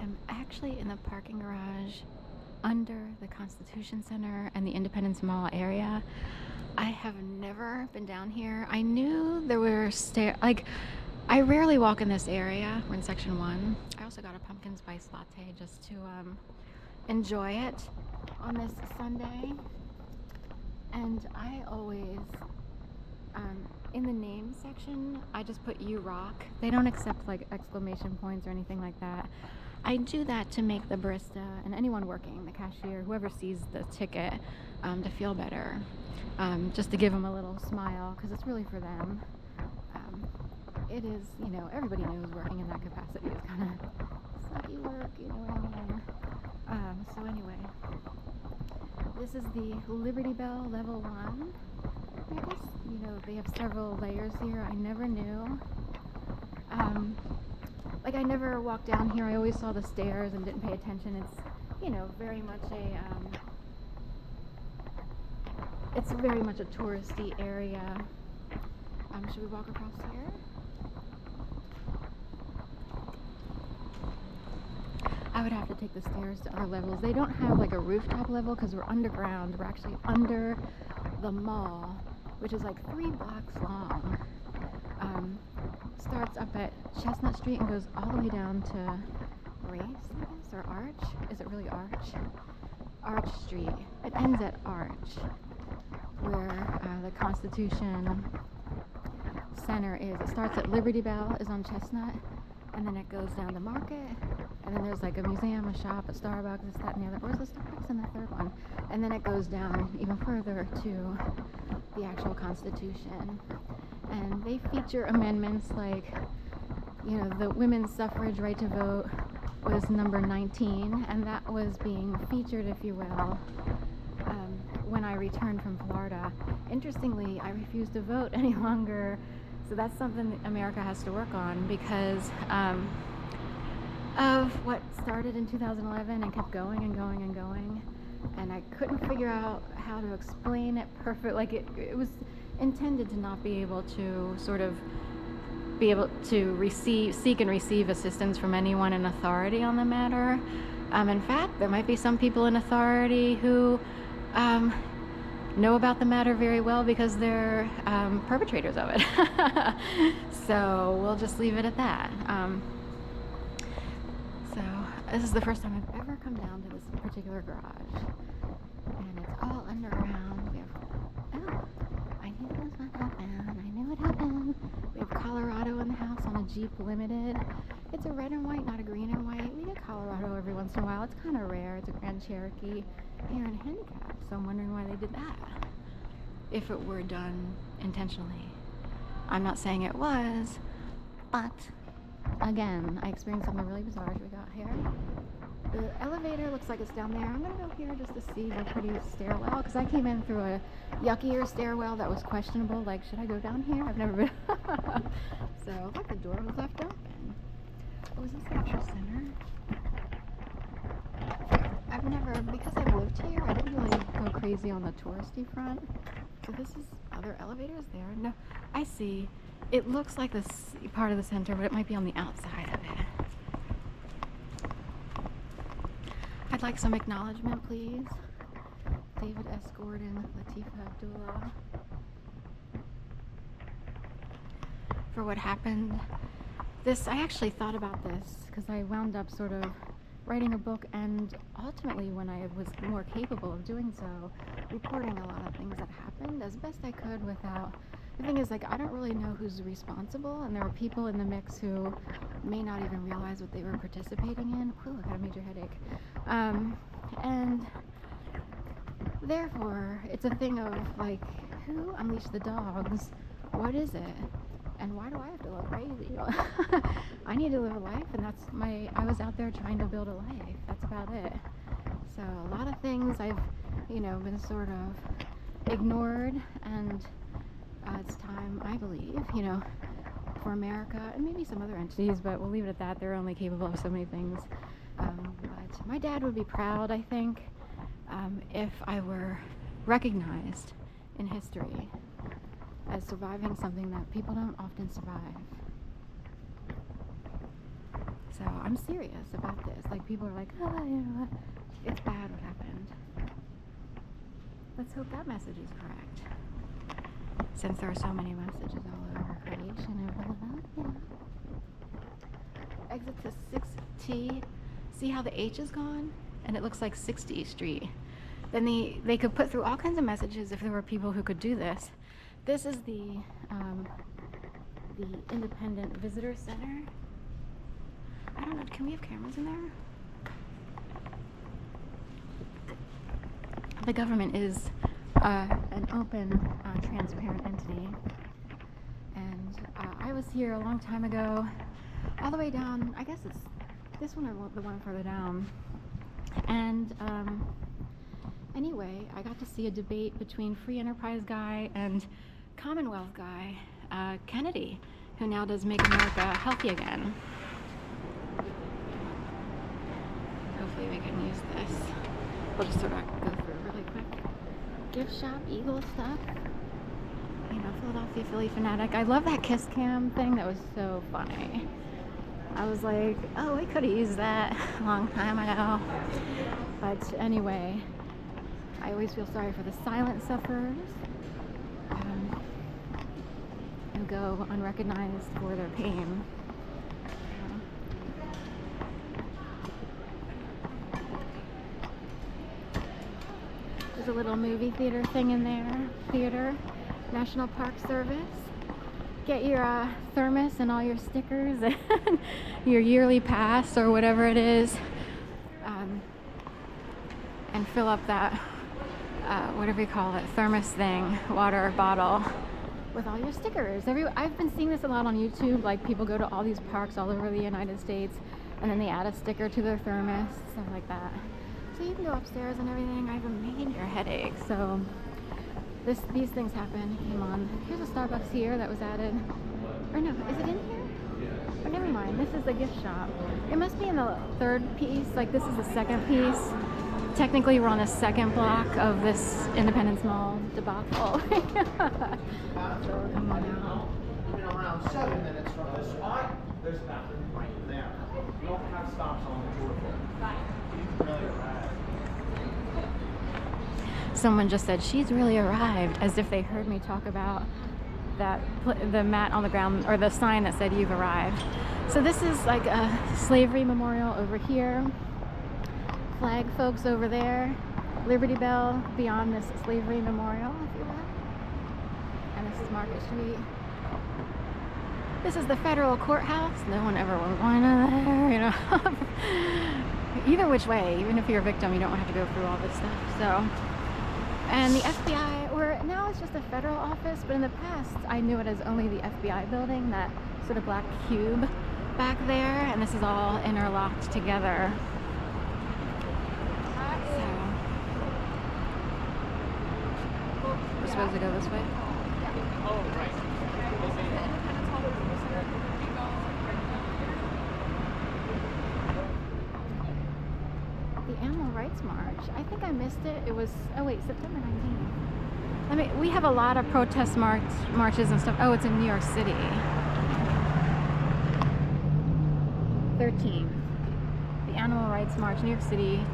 I'm actually in the parking garage under the Constitution Center and the Independence Mall area. I have never been down here. I knew there were stairs. Like, I rarely walk in this area. We're in section 1. I also got a pumpkin spice latte just to enjoy it on this Sunday. And I always, in the name section, I just put "You rock." They don't accept like exclamation points or anything like that. I do that to make the barista and anyone working, the cashier, whoever sees the ticket, to feel better. Just to give them a little smile, because it's really for them. It is, everybody knows working in that capacity is kind of sucky work, you know what I mean? So anyway, this is the Liberty Bell level 1. I guess, they have several layers here. I never knew. I never walked down here. I always saw the stairs and didn't pay attention. It's very much a touristy area. Should we walk across here? I would have to take the stairs to our levels. They don't have like a rooftop level because we're underground. We're actually under the mall, which is like 3 blocks long. Starts up at Chestnut Street and goes all the way down to Race, I guess, or Arch. Is it really Arch? Arch Street. It ends at Arch, where the Constitution Center is. It starts at Liberty Bell, is on Chestnut, and then it goes down to Market, and then there's like a museum, a shop, a Starbucks, this, that, and the other. Where's the Starbucks in the third one? And then it goes down even further to the actual Constitution. And they feature amendments like, the women's suffrage right to vote was number 19, and that was being featured, if you will, when I returned from Florida. Interestingly, I refuse to vote any longer, so that's something that America has to work on because of what started in 2011 and kept going and going and going, and I couldn't figure out how to explain it perfect. Like it was intended to not be able to seek and receive assistance from anyone in authority on the matter. In fact, there might be some people in authority who know about the matter very well because they're perpetrators of it. So we'll just leave it at that. So this is the first time I've ever come down to this particular garage, and it's all underground. I knew it happened. We have Colorado in the house on a Jeep Limited. It's a red and white, not a green and white. We get Colorado every once in a while. It's kind of rare. It's a Grand Cherokee here in handicap, so I'm wondering why they did that. If it were done intentionally. I'm not saying it was, but again, I experienced something really bizarre as we got here. The elevator looks like it's down there. I'm gonna go here just to see the pretty stairwell, because I came in through a yuckier stairwell that was questionable. Like, should I go down here? I've never been. So, look, the door was left open. Oh, is this the actual center? Because I've lived here, I didn't really go crazy on the touristy front. So this is other elevators there. No, I see. It looks like this part of the center, but it might be on the outside of it. I'd like some acknowledgement, please. David S. Gordon, Latifa Abdullah. For what happened. I actually thought about this because I wound up sort of writing a book, and ultimately when I was more capable of doing so, reporting a lot of things that happened as best I could without. The thing is, I don't really know who's responsible, and there were people in the mix who may not even realize what they were participating in. Whew, I got a major headache. And therefore, it's a thing of, who unleashed the dogs? What is it? And why do I have to look crazy? I need to live a life, and I was out there trying to build a life. That's about it. So a lot of things I've, been sort of ignored, and it's time, I believe, for America, and maybe some other entities, but we'll leave it at that. They're only capable of so many things. But my dad would be proud, I think, if I were recognized in history as surviving something that people don't often survive. So I'm serious about this. Like, people are like, oh, you know, it's bad what happened. Let's hope that message is correct. Since there are so many messages all over creation and blah, yeah. Exit to 6T. See how the H is gone? And it looks like 60 Street. Then they could put through all kinds of messages if there were people who could do this. This is the Independent Visitor Center. I don't know, can we have cameras in there? The government is an open, transparent entity. And I was here a long time ago, all the way down, I guess it's this one or the one further down. And anyway, I got to see a debate between Free Enterprise guy and Commonwealth guy, Kennedy, who now does Make America Healthy Again. Hopefully we can use this. We'll just sort of go through it really quick. Gift shop, Eagle stuff. You know, Philadelphia Philly fanatic. I love that kiss cam thing. That was so funny. I was like, oh, we could have used that a long time ago. But anyway, I always feel sorry for the silent sufferers who go unrecognized for their pain. There's a little movie theater thing in there. Theater, National Park Service. Get your thermos and all your stickers and your yearly pass or whatever it is, and fill up that, whatever you call it, thermos thing, water bottle, with all your stickers. I've been seeing this a lot on YouTube, like people go to all these parks all over the United States and then they add a sticker to their thermos, stuff like that. So you can go upstairs and everything. I have a major headache, so these things happen. Came on. Here's a Starbucks here that was added. Or no, is it in here? Or never mind. This is the gift shop. It must be in the third piece. Like, this is the second piece. Technically, we're on the second block of this Independence Mall debacle. So come on out. Around 7 minutes from this spot, there's a bathroom right there. We don't have stops on the tour floor. Really arrived. Someone just said she's really arrived, as if they heard me talk about the mat on the ground, or the sign that said you've arrived. So this is like a slavery memorial over here, flag folks over there, Liberty Bell beyond this slavery memorial, if you will. And this is Market Street. This is the federal courthouse. No one ever was going in there, you know. Either which way, even if you're a victim, you don't have to go through all this stuff. So, and the FBI, or now it's just a federal office, but in the past I knew it as only the FBI building, that sort of black cube back there, and this is all interlocked together. So, we're supposed to go this way? Oh, right. The Animal Rights March. I think I missed it. It was, oh wait, September 19th. We have a lot of protest marches and stuff. Oh, it's in New York City. 13th. The Animal Rights March, New York City.